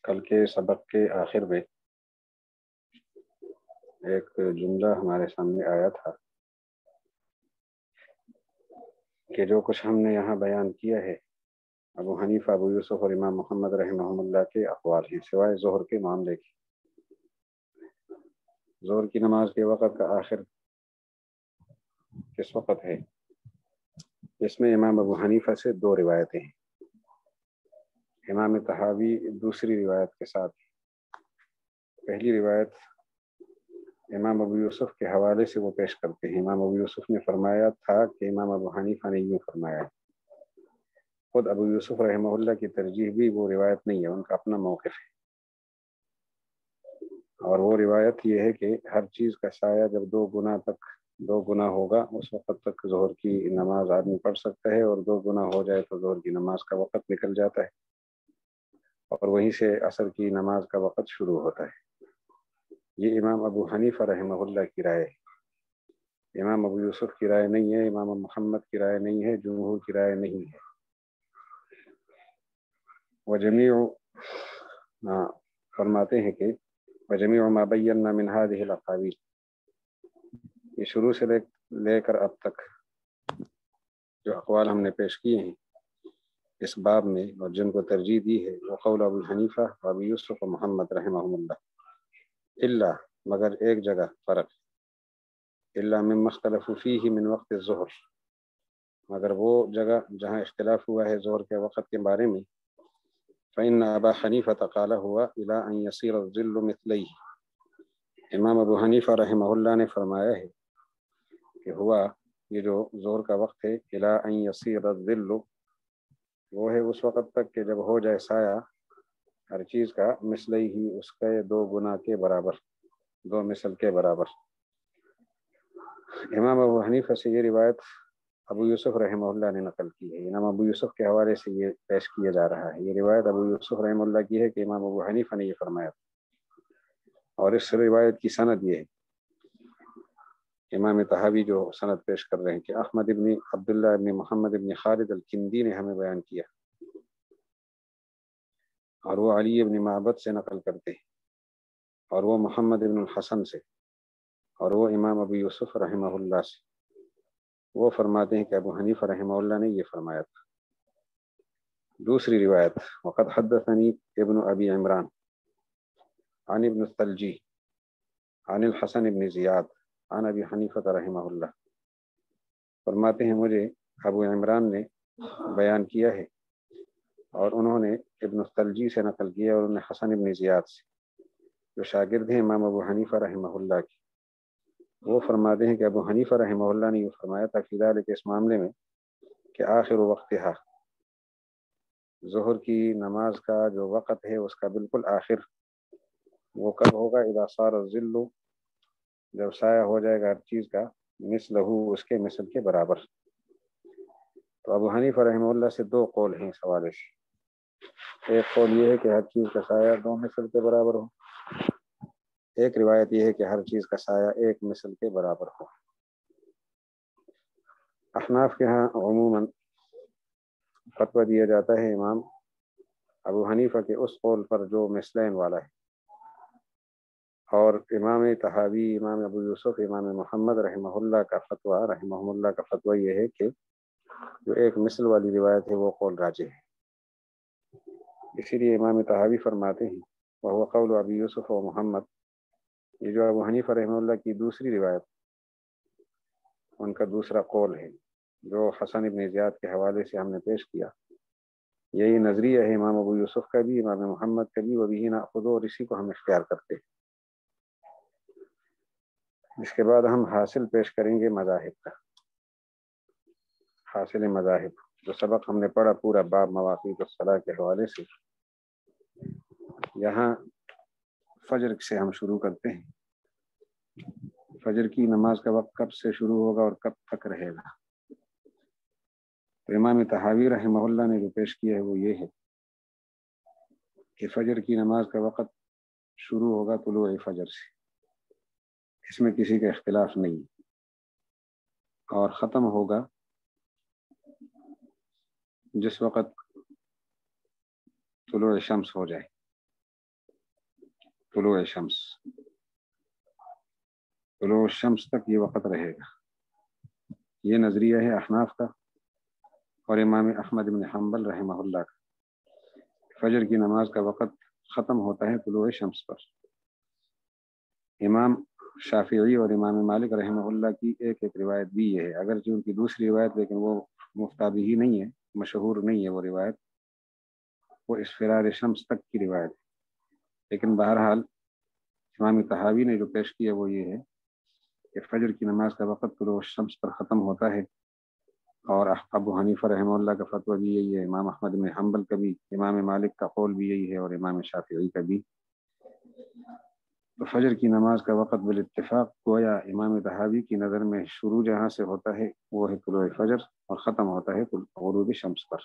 کل کے سبق کے آخر میں ایک جملہ ہمارے سامنے آیا تھا کہ جو کچھ ہم نے یہاں بیان کیا ہے ابو حنیفہ، ابو یوسف اور امام محمد رحمہ اللہ کے اقوال ہیں، سوائے ظہر کے معاملے کی۔ ظہر کی نماز کے وقت کا آخر کس وقت ہے؟ اس میں امام ابو حنیفہ سے دو روایتیں ہیں، امام طحاوی دوسری روایت کے ساتھ۔ پہلی روایت امام ابو یوسف کے حوالے سے وہ پیش کرتے ہیں۔ امام ابو یوسف نے فرمایا تھا کہ امام ابو حنیفہ نے یوں فرمایا ہے۔ خود ابو یوسف رحمہ اللہ کی ترجیح بھی وہ روایت نہیں ہے، ان کا اپنا موقف ہے، اور وہ روایت یہ ہے کہ ہر چیز کا سایہ جب دو گنا ہوگا اس وقت تک ظہر کی نماز آدمی پڑھ سکتا ہے، اور دو گنا ہو جائے تو ظہر کی نماز کا وقت نکل جاتا ہے، اور وہیں سے عصر کی نماز کا وقت شروع ہوتا ہے۔ یہ امام ابو حنیفہ رحمہ اللہ کی رائے ہے، امام ابو یوسف کی رائے نہیں ہے، امام محمد کی رائے نہیں ہے، جمہور کی رائے نہیں ہے۔ وجمیع فرماتے ہیں کہ وجمیع ما بینا من هذه الاقاویل، یہ شروع سے لے کر اب تک جو اقوال ہم نے پیش کیے ہیں اس باب میں اور جن کو ترجیح دی ہے، وہ قول ابو حنیفہ و ابو یوسف و محمد رحمہ اللہ، الا مگر ایک جگہ فرق، الا مما اختلفوا فیہ من وقت الظہر، مگر وہ جگہ جہاں اختلاف ہوا ہے ظہر کے وقت کے بارے میں، فإن ابا حنیفہ قال ہوا الی ان یصیر الظل مثلیہ، امام ابو حنیفہ رحمہ اللہ نے فرمایا ہے کہ ہوا یہ جو ظہر کا وقت ہے، الی ان یصیر الظل، وہ ہے اس وقت تک کہ جب ہو جائے سایہ ہر چیز کا، مثلی ہی اس کے دو گنا کے برابر، دو مثل کے برابر۔ امام ابو حنیفہ سے یہ روایت ابو یوسف رحمہ اللہ نے نقل کی ہے، امام ابو یوسف کے حوالے سے یہ پیش کیا جا رہا ہے۔ یہ روایت ابو یوسف رحمہ اللہ کی ہے کہ امام ابو حنیفہ نے یہ فرمایا، اور اس روایت کی سند یہ ہے، امام طحاوی جو سند پیش کر رہے ہیں کہ احمد ابن عبداللہ ابن محمد ابن خالد الکندی نے ہمیں بیان کیا، اور وہ علی ابن معبد سے نقل کرتے ہیں، اور وہ محمد ابن الحسن سے، اور وہ امام ابو یوسف رحمہ اللہ سے، وہ فرماتے ہیں کہ ابو حنیفہ رحمہ اللہ نے یہ فرمایا تھا۔ دوسری روایت وقد حدثنی ابن ابی عمران عن ابن الثلجی عن الحسن ابن زیاد عن ابی حنیفہ رحمہ اللہ، فرماتے ہیں مجھے ابو عمران نے بیان کیا ہے، اور انہوں نے ابن الثلجی سے نقل کیا، اور انہوں نے حسن ابن زیاد سے، جو شاگرد ہیں امام ابو حنیفہ رحمہ اللہ کی، وہ فرماتے ہیں کہ ابو حنیفہ رحمہ اللہ نے یہ فرمایا تھا فی ذلک، اس معاملے میں، کہ آخر وقتہا، ظہر کی نماز کا جو وقت ہے اس کا بالکل آخر وہ کب ہوگا؟ اذا صار الظل، جب سایہ ہو جائے گا ہر چیز کا، مثلہ، اس کے مثل کے برابر۔ تو ابو حنیفہ رحمہ اللہ سے دو قول ہیں اس حوالے سے، ایک قول یہ ہے کہ ہر چیز کا سایہ دو مثل کے برابر ہو، ایک روایت یہ ہے کہ ہر چیز کا سایہ ایک مثل کے برابر ہو۔ احناف کے ہاں عموماً فتویٰ دیا جاتا ہے امام ابو حنیفہ کے اس قول پر جو مثلین والا ہے، اور امام طحاوی، امام ابو یوسف، امام محمد رحمہ اللہ کا فتویٰ یہ ہے کہ جو ایک مثل والی روایت ہے وہ قول راجح ہے۔ اسی لیے امام طحاوی فرماتے ہیں وہو قول ابی یوسف و محمد، یہ جو ابو حنیفہ رحمہ اللہ کی دوسری روایت، ان کا دوسرا قول ہے جو حسن ابن زیاد کے حوالے سے ہم نے پیش کیا، یہی نظریہ ہے امام ابو یوسف کا بھی، امام محمد کا بھی، وبہ ناخذ، اور اسی کو ہم اختیار کرتے ہیں۔ اس کے بعد ہم حاصل پیش کریں گے مذاہب کا، حاصل مذاہب، جو سبق ہم نے پڑھا پورا باب مواقیت الصلاۃ کے حوالے سے۔ یہاں فجر سے ہم شروع کرتے ہیں، فجر کی نماز کا وقت کب سے شروع ہوگا اور کب تک رہے گا؟ تو امام طحاوی رحمہ اللہ نے جو پیش کیا ہے وہ یہ ہے کہ فجر کی نماز کا وقت شروع ہوگا طلوع فجر سے، اس میں کسی کا اختلاف نہیں، اور ختم ہوگا جس وقت طلوع شمس ہو جائے، طلوع شمس تک یہ وقت رہے گا. یہ نظریہ ہے احناف کا اور امام احمد بن حنبل رحمہ اللہ کا. فجر کی نماز کا وقت ختم ہوتا ہے طلوع شمس پر. امام شافعی اور امام مالک رحمہ اللہ کی ایک روایت بھی یہ ہے، اگرچہ ان کی دوسری روایت لیکن وہ مفتابی ہی نہیں ہے، مشہور نہیں ہے وہ روایت، وہ اسفرار شمس تک کی روایت ہے. لیکن بہرحال امام طحاوی نے جو پیش کیا وہ یہ ہے کہ فجر کی نماز کا وقت طلوع شمس پر ختم ہوتا ہے، اور ابو حنیفہ رحمہ اللہ کا فتویٰ بھی یہی ہے، امام احمد بن حنبل کا بھی، امام مالک کا قول بھی یہی ہے، اور امام شافعی کا بھی. تو فجر کی نماز کا وقت بالاتفاق گویا امام طحاوی کی نظر میں شروع جہاں سے ہوتا ہے وہ ہے طلوع فجر، اور ختم ہوتا ہے غروب شمس پر.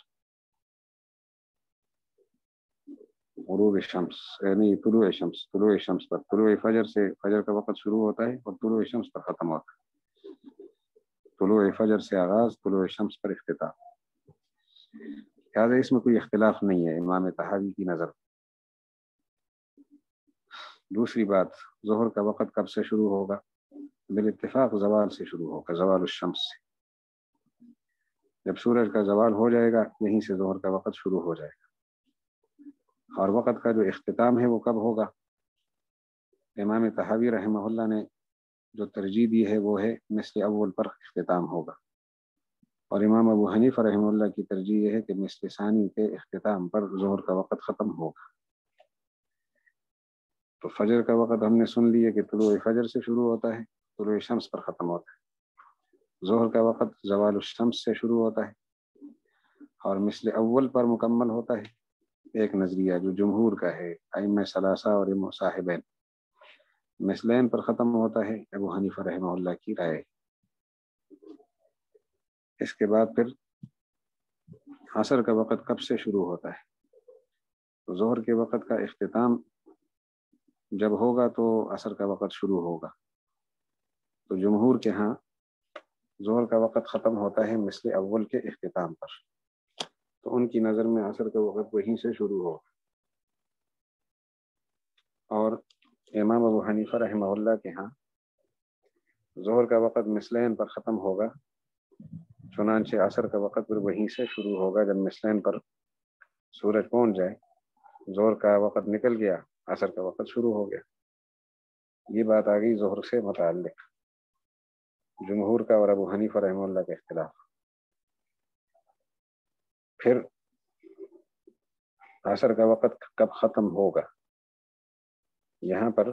غروب شمس یعنی طلوع شمس پر. طلوع فجر سے فجر کا وقت شروع ہوتا ہے اور طلوع شمس پر ختم ہوتا ہے. طلوع فجر سے آغاز، طلوع شمس پر اختتام. لہٰذا اس میں کوئی اختلاف نہیں ہے امام طحاوی کی نظر. دوسری بات، ظہر کا وقت کب سے شروع ہوگا؟ بالاتفاق زوال سے شروع ہوگا، زوال الشمس سے. جب سورج کا زوال ہو جائے گا یہیں سے ظہر کا وقت شروع ہو جائے گا. اور وقت کا جو اختتام ہے وہ کب ہوگا؟ امام طحاوی رحمہ اللہ نے جو ترجیح دی ہے وہ ہے مثل اول پر اختتام ہوگا، اور امام ابو حنیفہ رحمہ اللہ کی ترجیح یہ ہے کہ مثل ثانی کے اختتام پر ظہر کا وقت ختم ہوگا. تو فجر کا وقت ہم نے سن لیا کہ طلوع فجر سے شروع ہوتا ہے، طلوع شمس پر ختم ہوتا ہے. ظہر کا وقت زوال الشمس سے شروع ہوتا ہے اور مثل اول پر مکمل ہوتا ہے. ایک نظریہ جو جمہور کا ہے، ائمہ ثلاثہ اور صاحبین، مثلین پر ختم ہوتا ہے، ابو حنیفہ رحمہ اللہ کی رائے. اس کے بعد پھر عصر کا وقت کب سے شروع ہوتا ہے؟ تو ظہر کے وقت کا اختتام جب ہوگا تو عصر کا وقت شروع ہوگا. تو جمہور کے ہاں ظہر کا وقت ختم ہوتا ہے مثل اول کے اختتام پر، تو ان کی نظر میں عصر کا وقت وہیں سے شروع ہوگا. اور امام ابو حنیفہ رحمہ اللہ کے ہاں ظہر کا وقت مثلین پر ختم ہوگا، چنانچہ عصر کا وقت پھر وہیں سے شروع ہوگا جب مثلین پر سورج پہنچ جائے. ظہر کا وقت نکل گیا، عصر کا وقت شروع ہو گیا. یہ بات آ گئی ظہر سے متعلق جمہور کا اور ابو حنیفہ رحمہ اللہ کا اختلاف. پھر عصر کا وقت کب ختم ہوگا؟ یہاں پر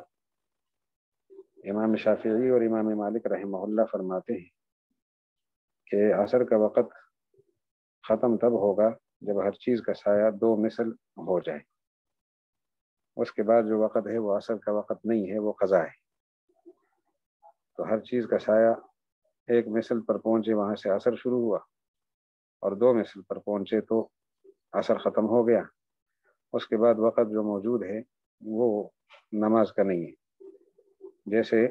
امام شافعی اور امام مالک رحمہ اللہ فرماتے ہیں کہ عصر کا وقت ختم تب ہوگا جب ہر چیز کا سایہ 2 مثل ہو جائے. اس کے بعد جو وقت ہے وہ عصر کا وقت نہیں ہے، وہ قضا ہے. تو ہر چیز کا سایہ 1 مثل پر پہنچے وہاں سے عصر شروع ہوا، اور 2 مثل پر پہنچے تو عصر ختم ہو گیا. اس کے بعد وقت جو موجود ہے وہ نماز کا نہیں ہے. جیسے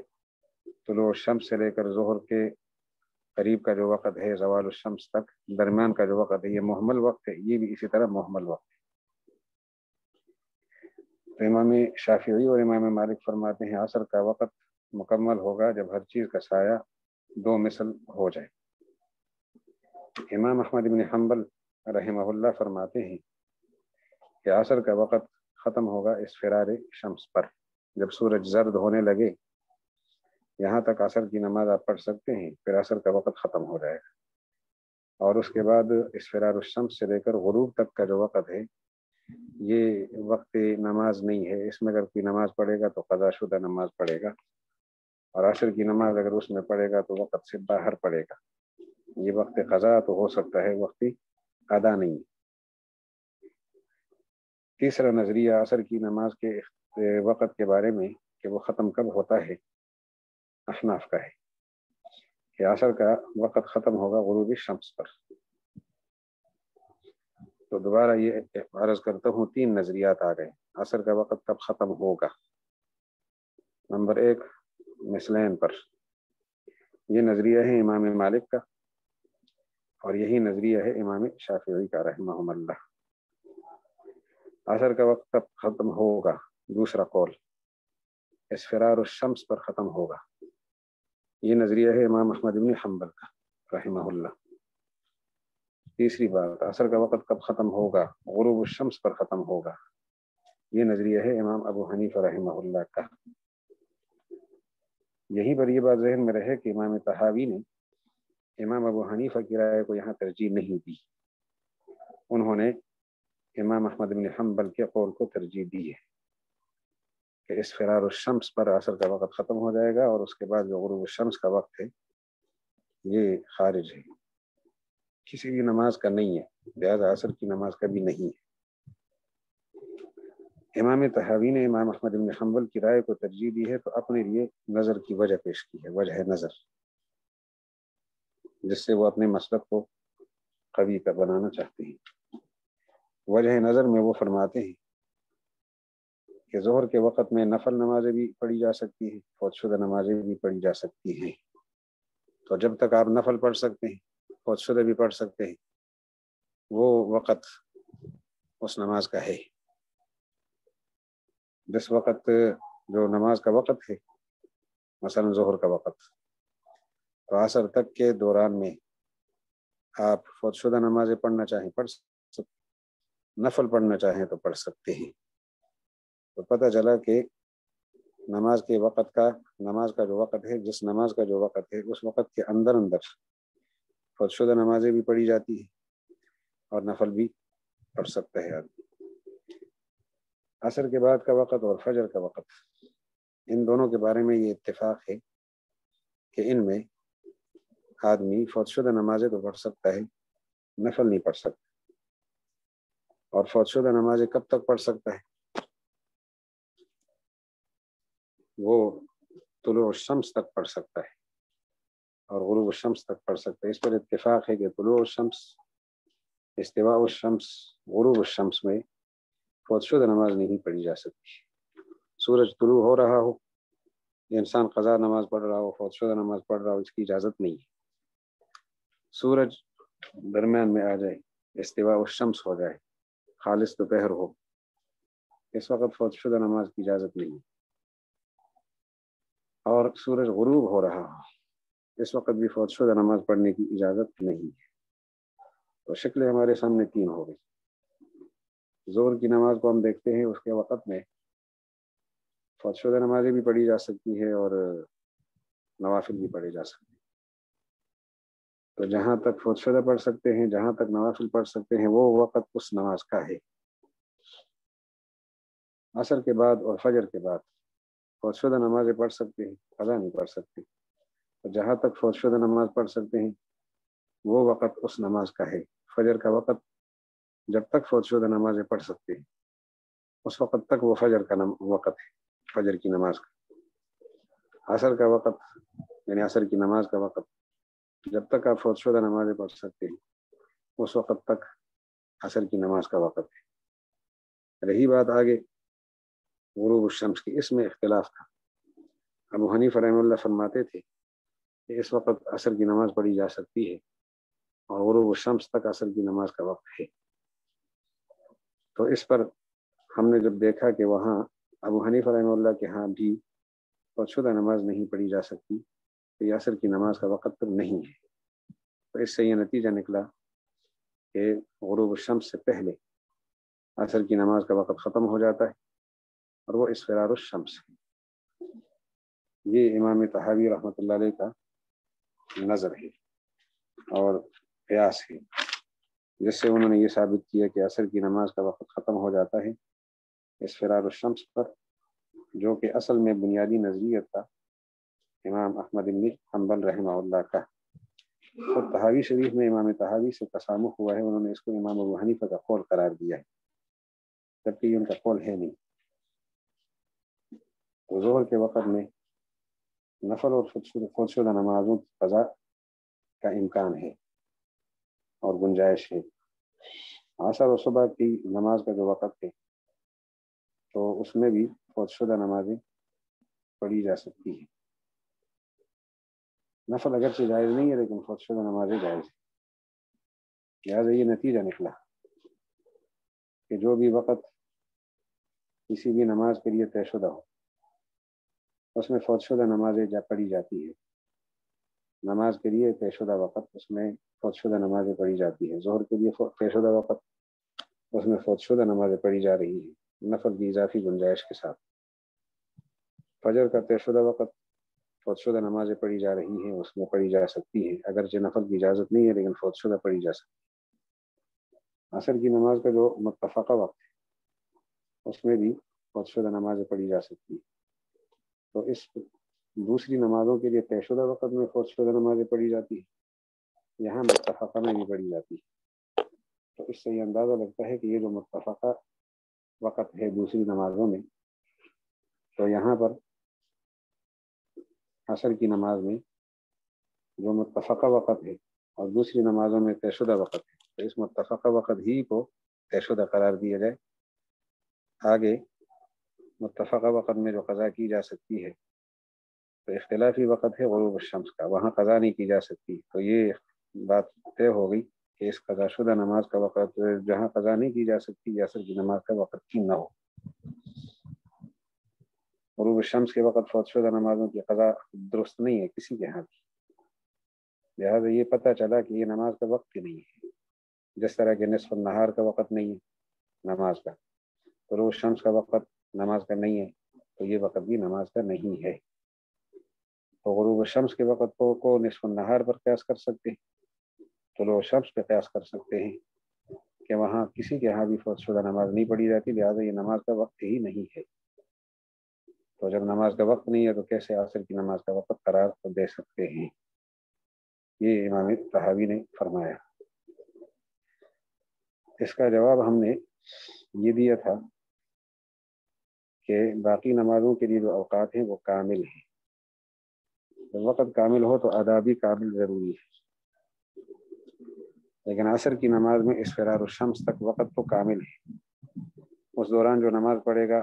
طلوع الشمس سے لے کر ظہر کے قریب کا جو وقت ہے زوال الشمس تک، درمیان کا جو وقت ہے یہ محمل وقت ہے، یہ بھی اسی طرح محمل وقت ہے. تو امام شافعی اور امام مالک فرماتے ہیں عصر کا وقت مکمل ہوگا جب ہر چیز کا سایہ 2 مثل ہو جائے. امام احمد بن حنبل رحمہ اللہ فرماتے ہیں کہ عصر کا وقت ختم ہوگا اسفرار شمس پر، جب سورج زرد ہونے لگے یہاں تک عصر کی نماز آپ پڑھ سکتے ہیں، پھر عصر کا وقت ختم ہو جائے گا. اور اس کے بعد اسفرار الشمس سے لے کر غروب تک کا جو وقت ہے یہ وقت نماز نہیں ہے. اس میں اگر کوئی نماز پڑھے گا تو قضا شدہ نماز پڑھے گا، اور عصر کی نماز اگر اس میں پڑھے گا تو وقت سے باہر پڑھے گا. یہ وقت قضا تو ہو سکتا ہے، وقت ادا نہیں. تیسرا نظریہ عصر کی نماز کے وقت کے بارے میں کہ وہ ختم کب ہوتا ہے، احناف کا ہے کہ عصر کا وقت ختم ہوگا غروب شمس پر. تو دوبارہ یہ عرض کرتا ہوں 3 نظریات آ گئے عصر کا وقت کب ختم ہوگا. نمبر 1 مثلین پر، یہ نظریہ ہے امام مالک کا، اور یہی نظریہ ہے امام شافعی کا رحمہم اللہ۔ عصر کا وقت کب ختم ہوگا؟ دوسرا قول اسفرار الشمس پر ختم ہوگا، یہ نظریہ ہے امام احمد بن حنبل کا رحمہ اللہ۔ تیسری بات عصر کا وقت کب ختم ہوگا؟ غروب الشمس پر ختم ہوگا، یہ نظریہ ہے امام ابو حنیفہ رحمہ اللہ کا۔ یہیں پر یہ بات ذہن میں رہے کہ امام طحاوی نے امام ابو حنیفہ کی رائے کو یہاں ترجیح نہیں دی، انہوں نے امام احمد بن حنبل کے قول کو ترجیح دی ہے کہ اسفرار الشمس پر عصر کا وقت ختم ہو جائے گا، اور اس کے بعد جو غروب الشمس کا وقت ہے یہ خارج ہے، کسی بھی نماز کا نہیں ہے، لہذا عصر کی نماز کا بھی نہیں ہے۔ امام طحاوی نے امام احمد بن حنبل کی رائے کو ترجیح دی ہے تو اپنے لیے نظر کی وجہ پیش کی ہے، وجہ نظر، جس سے وہ اپنے مسلک کو قوی کا بنانا چاہتے ہیں۔ وجہ نظر میں وہ فرماتے ہیں کہ ظہر کے وقت میں نفل نمازیں بھی پڑھی جا سکتی ہیں، فوت شدہ نمازیں بھی پڑھی جا سکتی ہیں، تو جب تک آپ نفل پڑھ سکتے ہیں، فوت شدہ بھی پڑھ سکتے ہیں، وہ وقت اس نماز کا ہے۔ جس وقت جو نماز کا وقت ہے، مثلا ظہر کا وقت، تو عصر تک کے دوران میں آپ فوت شدہ نمازیں پڑھنا چاہیں پڑھ سکتے، نفل پڑھنا چاہیں تو پڑھ سکتے ہیں۔ تو پتہ چلا کہ نماز کے وقت کا، نماز کا جو وقت ہے، جس نماز کا جو وقت ہے اس وقت کے اندر اندر فوت شدہ نمازیں بھی پڑھی جاتی ہیں اور نفل بھی پڑھ سکتا ہے آدمی۔ عصر کے بعد کا وقت اور فجر کا وقت، ان دونوں کے بارے میں یہ اتفاق ہے کہ ان میں آدمی فوت شدہ نمازیں تو پڑھ سکتا ہے، نفل نہیں پڑھ سکتا۔ اور فوت شدہ نمازیں کب تک پڑھ سکتا ہے؟ وہ طلوع الشمس تک پڑھ سکتا ہے اور غروب الشمس تک پڑھ سکتا ہے۔ اس پر اتفاق ہے کہ طلوع الشمس، استواء الشمس، غروب الشمس میں فوت شدہ نماز نہیں پڑھی جا سکتی۔ سورج طلوع ہو رہا ہو، انسان قضا نماز پڑھ رہا ہو، فوت شدہ نماز پڑھ رہا ہو، اس کی اجازت نہیں ہے۔ سورج درمیان میں آ جائے، استواء الشمس ہو جائے، خالص دوپہر ہو، اس وقت فوت شدہ نماز کی اجازت نہیں ہے۔ اور سورج غروب ہو رہا ہو، اس وقت بھی فوت شدہ نماز پڑھنے کی اجازت نہیں ہے۔ تو شکلیں ہمارے سامنے تین ہو گئی۔ ظہر کی نماز کو ہم دیکھتے ہیں، اس کے وقت میں فوت شدہ نمازیں بھی پڑھی جا سکتی ہے اور نوافل بھی پڑھے جا سکتے ہیں۔ تو جہاں تک فوت شدہ پڑھ سکتے ہیں، جہاں تک نوافل پڑھ سکتے ہیں، وہ وقت اس نماز کا ہے۔ عصر کے بعد اور فجر کے بعد فوت شدہ نمازیں پڑھ سکتے ہیں، قضا نہیں پڑھ سکتے۔ تو جہاں تک فوت شدہ نماز پڑھ سکتے ہیں وہ وقت اس نماز کا ہے۔ فجر کا وقت جب تک فوت شدہ نمازیں پڑھ سکتے ہیں اس وقت تک وہ فجر کا وقت ہے، فجر کی نماز کا۔ عصر کا وقت یعنی عصر کی نماز کا وقت جب تک آپ فوت شدہ نمازیں پڑھ سکتے ہیں اس وقت تک عصر کی نماز کا وقت ہے۔ رہی بات آگے غروب الشمس کی، اس میں اختلاف تھا۔ ابو حنیفہ رحمہ اللہ فرماتے تھے کہ اس وقت عصر کی نماز پڑھی جا سکتی ہے اور غروب الشمس تک عصر کی نماز کا وقت ہے۔ تو اس پر ہم نے جب دیکھا کہ وہاں ابو حنیفہ رحمہ اللہ کے ہاں بھی فوت شدہ نماز نہیں پڑھی جا سکتی، تو یہ عصر کی نماز کا وقت تو نہیں ہے۔ تو اس سے یہ نتیجہ نکلا کہ غروب الشمس سے پہلے عصر کی نماز کا وقت ختم ہو جاتا ہے اور وہ اسفرار الشمس ہے۔ یہ امام طحاوی رحمۃ اللہ علیہ کا نظر ہے اور قیاس ہے، جس سے انہوں نے یہ ثابت کیا کہ عصر کی نماز کا وقت ختم ہو جاتا ہے اسفرار الشمس پر، جو کہ اصل میں بنیادی نظریہ تھا امام احمد بن حنبل رحمہ اللہ کا۔ خود طحاوی شریف میں امام طحاوی سے تسامح ہوا ہے، انہوں نے اس کو امام ابو حنیفہ کا قول قرار دیا ہے، جبکہ یہ ان کا قول ہے نہیں۔ تو ظہر کے وقت میں نفل اور فوت شدہ نمازوں کی قضا کا امکان ہے اور گنجائش ہے۔ عصر و صبح کی نماز کا جو وقت ہے تو اس میں بھی فوت شدہ نمازیں پڑھی جا سکتی ہیں۔ نفل اگرچہ جائز نہیں ہے لیکن فوت شدہ نمازیں جائز ہیں۔ لہٰذا یہ نتیجہ نکلا کہ جو بھی وقت کسی بھی نماز کے لیے طے شدہ ہو اس میں فوت شدہ نمازیں پڑھی جاتی ہے. نماز کے لیے طے شدہ وقت اس میں فوت شدہ نمازیں پڑھی جاتی ہے. ظہر کے لیے طے شدہ وقت اس میں فوت شدہ نمازیں پڑھی جا رہی ہیں نفل کی اضافی گنجائش کے ساتھ. فجر کا طے شدہ وقت فوت شدہ نمازیں پڑھی جا رہی ہیں اس میں پڑھی جا سکتی ہے اگرچہ نفل کی اجازت نہیں ہے لیکن فوت شدہ پڑھی جا سکتی ہے. عصر کی نماز کا جو متفقہ وقت ہے اس میں بھی فوت شدہ نمازیں پڑھی جا سکتی ہیں. تو اس دوسری نمازوں کے لیے طے شدہ وقت میں فوت شدہ نمازیں پڑھی جاتی ہیں, یہاں متفقہ میں بھی پڑھی جاتی ہے. تو اس سے یہ اندازہ لگتا ہے کہ یہ جو متفقہ وقت ہے دوسری نمازوں میں تو یہاں پر عصر کی نماز میں جو متفقہ وقت ہے اور دوسری نمازوں میں طے شدہ وقت ہے تو اس متفقہ وقت ہی کو طے شدہ قرار دیا جائے. آگے متفقہ وقت میں جو قضا کی جا سکتی ہے تو اختلافی وقت ہے غروب الشمس کا, وہاں قضا نہیں کی جا سکتی. تو یہ بات طے ہو گئی کہ اس قضا شدہ نماز کا وقت جہاں قضا نہیں کی جا سکتی عصر کی نماز کا وقت ہی نہ ہو. غروب الشمس کے وقت فوت شدہ نمازوں کی قضا درست نہیں ہے کسی کے ہاں بھی. لہٰذا یہ پتہ چلا کہ یہ نماز کا وقت ہی نہیں ہے. جس طرح کہ نصف النہار کا وقت نہیں ہے نماز کا, غروب الشمس کا وقت نماز کا نہیں ہے تو یہ وقت بھی نماز کا نہیں ہے. تو غروب الشمس کے وقت کو نصف النہار پر قیاس کر سکتے ہیں, طلوع الشمس پہ قیاس کر سکتے ہیں کہ وہاں کسی کے ہاں بھی فوت شدہ نماز نہیں پڑھی جاتی لہٰذا یہ نماز کا وقت ہی نہیں ہے. تو جب نماز کا وقت نہیں ہے تو کیسے عصر کی نماز کا وقت قرار دے سکتے ہیں؟ یہ امام طحاوی نے فرمایا. اس کا جواب ہم نے یہ دیا تھا کہ باقی نمازوں کے لیے جو اوقات ہیں وہ کامل ہیں. جب وقت کامل ہو تو ادا بھی کامل ضروری ہے, لیکن عصر کی نماز میں اسفرار الشمس تک وقت تو کامل ہے. اس دوران جو نماز پڑھے گا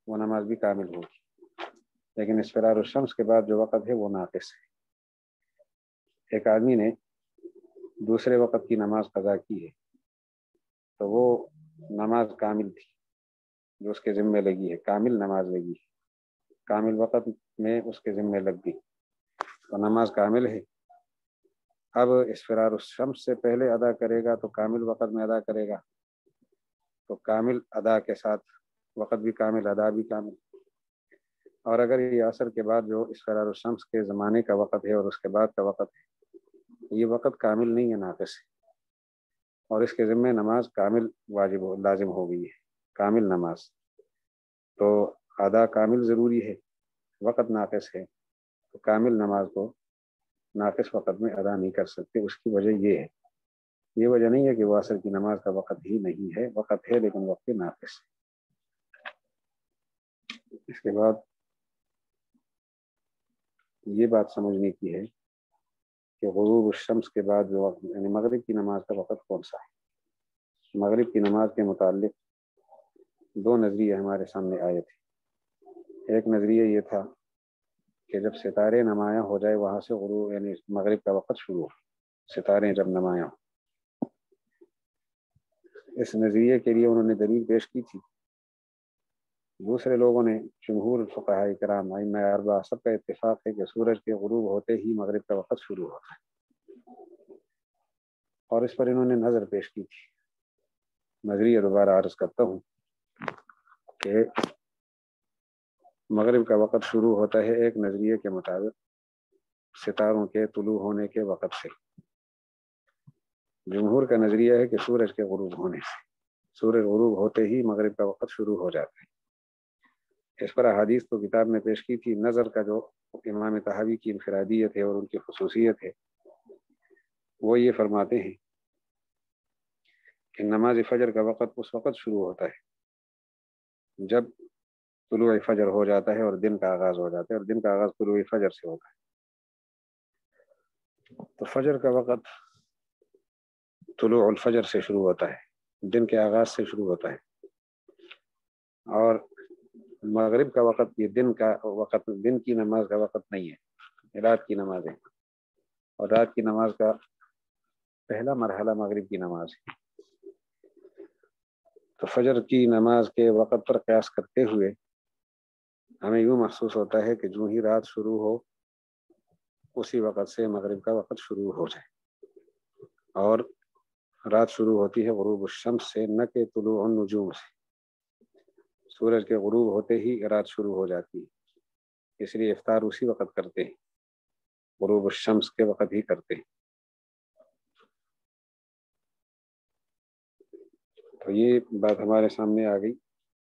وہ نماز بھی کامل ہوگی, لیکن اسفرار الشمس کے بعد جو وقت ہے وہ ناقص ہے. ایک آدمی نے دوسرے وقت کی نماز قضا کی ہے تو وہ نماز کامل تھی جو اس کے ذمے لگی ہے, کامل نماز لگی ہے, کامل وقت میں اس کے ذمے لگ گئی تو نماز کامل ہے. اب اسفرار الشمس سے پہلے ادا کرے گا تو کامل وقت میں ادا کرے گا تو کامل ادا کے ساتھ وقت بھی کامل ادا بھی کامل. اور اگر یہ عصر کے بعد جو اسفرار الشمس کے زمانے کا وقت ہے اور اس کے بعد کا وقت ہے یہ وقت کامل نہیں ہے, ناقص ہے, اور اس کے ذمے نماز کامل لازم ہو گئی ہے, کامل نماز. تو ادا کامل ضروری ہے, وقت ناقص ہے تو کامل نماز کو ناقص وقت میں ادا نہیں کر سکتے. اس کی وجہ یہ ہے, یہ وجہ نہیں ہے کہ وہ عصر کی نماز کا وقت ہی نہیں ہے, وقت ہے لیکن وقت ناقص ہے. اس کے بعد یہ بات سمجھنے کی ہے کہ غروب الشمس کے بعد جو وقت یعنی مغرب کی نماز کا وقت کون سا ہے. مغرب کی نماز کے متعلق دو نظریے ہمارے سامنے آئے تھے. ایک نظریہ یہ تھا کہ جب ستارے نمایاں ہو جائے وہاں سے غروب یعنی مغرب کا وقت شروع ہو, ستارے جب نمایاں ہو. اس نظریے کے لیے انہوں نے دلیل پیش کی تھی. دوسرے لوگوں نے جمہور فقہاء کرام ائمہ اربعہ سب کا اتفاق ہے کہ سورج کے غروب ہوتے ہی مغرب کا وقت شروع ہوتا ہے, اور اس پر انہوں نے نظر پیش کی تھی. نظریہ دوبارہ عرض کرتا ہوں کہ مغرب کا وقت شروع ہوتا ہے ایک نظریے کے مطابق ستاروں کے طلوع ہونے کے وقت سے. جمہور کا نظریہ ہے کہ سورج کے غروب ہونے سے, سورج غروب ہوتے ہی مغرب کا وقت شروع ہو جاتا ہے. اس پر احادیث تو کتاب میں پیش کی تھی. نظر کا جو امام طحاوی کی انفرادیت ہے اور ان کی خصوصیت ہے وہ یہ فرماتے ہیں کہ نماز فجر کا وقت اس وقت شروع ہوتا ہے جب طلوع فجر ہو جاتا ہے اور دن کا آغاز ہو جاتا ہے, اور دن کا آغاز طلوع فجر سے ہوتا ہے. تو فجر کا وقت طلوع الفجر سے شروع ہوتا ہے, دن کے آغاز سے شروع ہوتا ہے. اور مغرب کا وقت یہ دن کا وقت, دن کی نماز کا وقت نہیں ہے, رات کی نماز ہے. اور رات کی نماز کا پہلا مرحلہ مغرب کی نماز ہے۔ تو فجر کی نماز کے وقت پر قیاس کرتے ہوئے ہمیں یوں محسوس ہوتا ہے کہ جو ہی رات شروع ہو اسی وقت سے مغرب کا وقت شروع ہو جائے، اور رات شروع ہوتی ہے غروب الشمس سے، نہ کہ طلوع النجوم سے۔ سورج کے غروب ہوتے ہی رات شروع ہو جاتی ہے، اس لیے افطار اسی وقت کرتے ہیں، غروب الشمس کے وقت ہی کرتے ہیں۔ تو یہ بات ہمارے سامنے آ گئی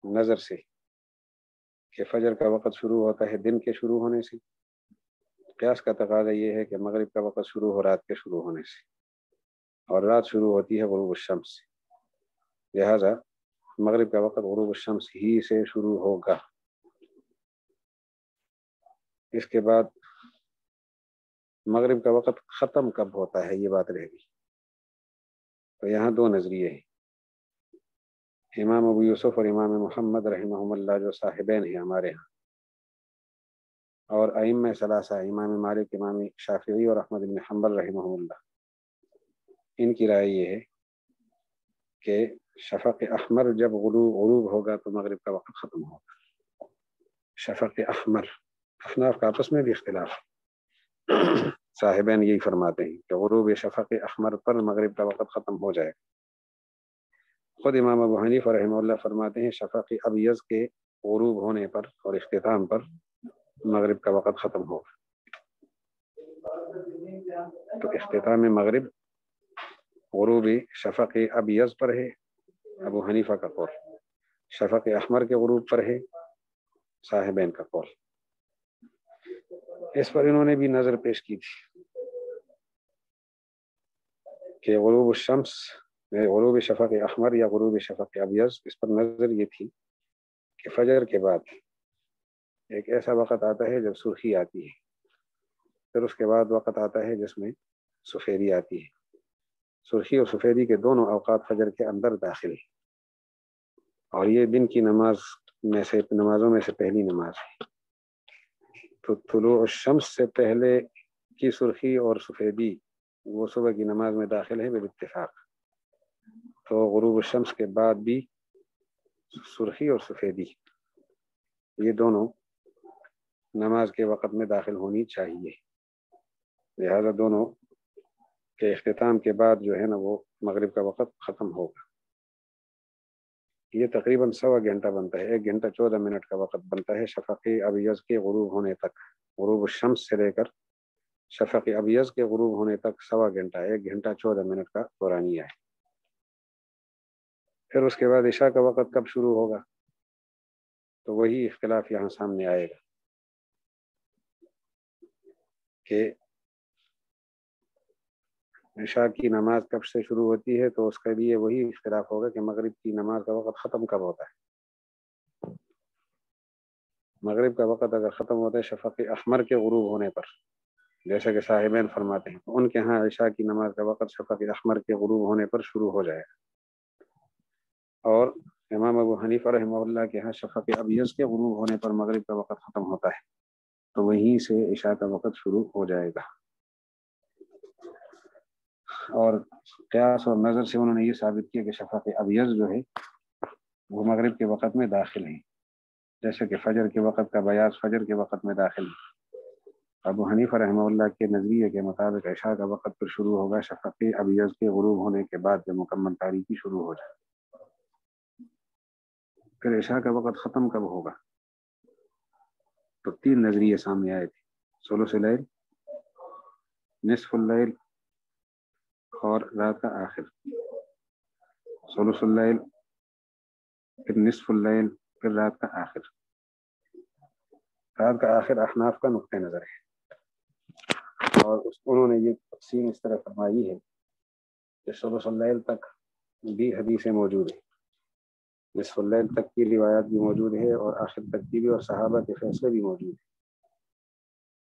نظر سے کہ فجر کا وقت شروع ہوتا ہے دن کے شروع ہونے سے، قیاس کا تقاضا یہ ہے کہ مغرب کا وقت شروع ہو رات کے شروع ہونے سے، اور رات شروع ہوتی ہے غروب الشمس سے، لہذا مغرب کا وقت غروب الشمس ہی سے شروع ہوگا۔ اس کے بعد مغرب کا وقت ختم کب ہوتا ہے یہ بات رہ گئی۔ تو یہاں دو نظریے ہیں، امام ابو یوسف اور امام محمد رحمہم اللہ جو صاحبین ہیں ہمارے ہاں، اور ائمہ ثلاثہ امام مالک، امام شافعی اور احمد بن حنبل رحمہم اللہ، ان کی رائے یہ ہے کہ شفق احمر جب غروب ہوگا تو مغرب کا وقت ختم ہوگا۔ شفق احمر، احناف کا آپس میں بھی اختلاف ہے، صاحبین یہی فرماتے ہیں کہ غروب شفق احمر پر مغرب کا وقت ختم ہو جائے۔ خود امام ابو حنیفہ رحمہ اللہ فرماتے ہیں شفق ابیض کے غروب ہونے پر اور اختتام پر مغرب کا وقت ختم ہوگا۔ تو اختتام مغرب غروب شفق ابیض پر ہے ابو حنیفہ کا قول، شفق احمر کے غروب پر ہے صاحبین کا قول۔ اس پر انہوں نے بھی نظر پیش کی تھی کہ غروب الشمس، غروب شفق احمر یا غروب شفق ابیض، اس پر نظر یہ تھی کہ فجر کے بعد ایک ایسا وقت آتا ہے جب سرخی آتی ہے، پھر اس کے بعد وقت آتا ہے جس میں سفیدی آتی ہے۔ سرخی اور سفیدی کے دونوں اوقات فجر کے اندر داخل ہیں، اور یہ دن کی نمازوں میں سے پہلی نماز ہے۔ تو طلوع الشمس سے پہلے کی سرخی اور سفیدی وہ صبح کی نماز میں داخل ہے بالاتفاق، تو غروب الشمس کے بعد بھی سرخی اور سفیدی یہ دونوں نماز کے وقت میں داخل ہونی چاہیے، لہذا دونوں کے اختتام کے بعد جو ہے نا وہ مغرب کا وقت ختم ہوگا۔ یہ تقریباً 1.25 گھنٹہ بنتا ہے، 1 گھنٹہ 14 منٹ کا وقت بنتا ہے شفق ابیض کے غروب ہونے تک، غروب الشمس سے لے کر شفق ابیض کے غروب ہونے تک 1.25 گھنٹہ، 1 گھنٹہ 14 منٹ کا دورانیہ ہے۔ پھر اس کے بعد عشاء کا وقت کب شروع ہوگا تو وہی اختلاف یہاں سامنے آئے گا کہ عشاء کی نماز کب سے شروع ہوتی ہے، تو اس کے لیے وہی اختلاف ہوگا کہ مغرب کی نماز کا وقت ختم کب ہوتا ہے۔ مغرب کا وقت اگر ختم ہوتا ہے شفق احمر کے غروب ہونے پر، جیسا کہ صاحبین فرماتے ہیں، تو ان کے ہاں عشاء کی نماز کا وقت شفق احمر کے غروب ہونے پر شروع ہو جائے گا، اور امام ابو حنیفہ رحمہ اللہ کے ہاں شفق ابیض کے غروب ہونے پر مغرب کا وقت ختم ہوتا ہے، تو وہیں سے عشاء کا وقت شروع ہو جائے گا۔ اور قیاس اور نظر سے انہوں نے یہ ثابت کیا کہ شفق ابیض جو ہے وہ مغرب کے وقت میں داخل ہیں، جیسے کہ فجر کے وقت کا بیاض فجر کے وقت میں داخل ہے۔ ابو حنیفہ رحمہ اللہ کے نظریے کے مطابق عشاء کا وقت پھر شروع ہوگا شفق ابیض کے غروب ہونے کے بعد جب مکمل تاریکی شروع ہو جائے۔ پھر عشاء کا وقت ختم کب ہوگا تو 3 نظریے سامنے آئے تھے، ثلث اللیل، نصف اللیل اور رات کا آخر۔ ثلث اللیل، پھر نصف اللیل، پھر رات کا آخر۔ رات کا آخر احناف کا نقطہ نظر ہے، اور انہوں نے یہ تقسیم اس طرح فرمائی ہے کہ ثلث اللیل تک بھی حدیثیں موجود ہیں، نصف اللیل تک کی روایات بھی موجود ہے، اور آخر تک کی بھی، اور صحابہ کے فیصلے بھی موجود ہیں۔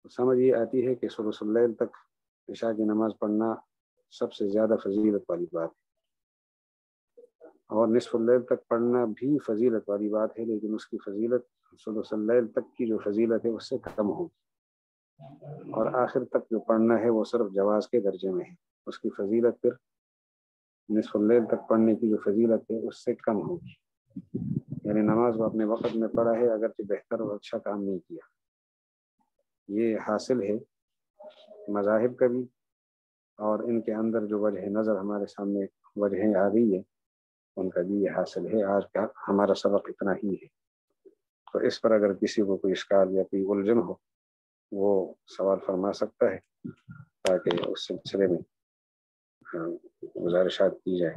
تو سمجھ یہ آتی ہے کہ ثلث اللیل تک عشاء کی نماز پڑھنا سب سے زیادہ فضیلت والی بات ہے، اور نصف اللیل تک پڑھنا بھی فضیلت والی بات ہے، لیکن اس کی فضیلت ثلث اللیل تک کی جو فضیلت ہے اس سے کم ہوگی۔ اور آخر تک جو پڑھنا ہے وہ صرف جواز کے درجے میں ہے، اس کی فضیلت پھر نصف اللیل تک پڑھنے کی جو فضیلت ہے اس سے کم ہوگی. یعنی نماز وہ اپنے وقت میں پڑھا ہے اگرچہ بہتر اور اچھا کام نہیں کیا. یہ حاصل ہے مذاہب کا بھی، اور ان کے اندر جو وجہ نظر ہمارے سامنے وجہیں آ گئی ہے ان کا بھی یہ حاصل ہے. آج کا ہمارا سبق اتنا ہی ہے، تو اس پر اگر کسی کو کوئی اشکال یا کوئی الجھن ہو وہ سوال فرما سکتا ہے تاکہ اس سلسلے میں گزارشات کی جائے.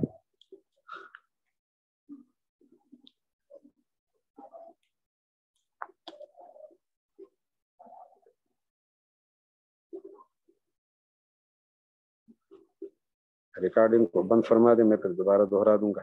ریکارڈنگ کو بند فرما دیں، میں پھر دوبارہ دوہرا دوں گا.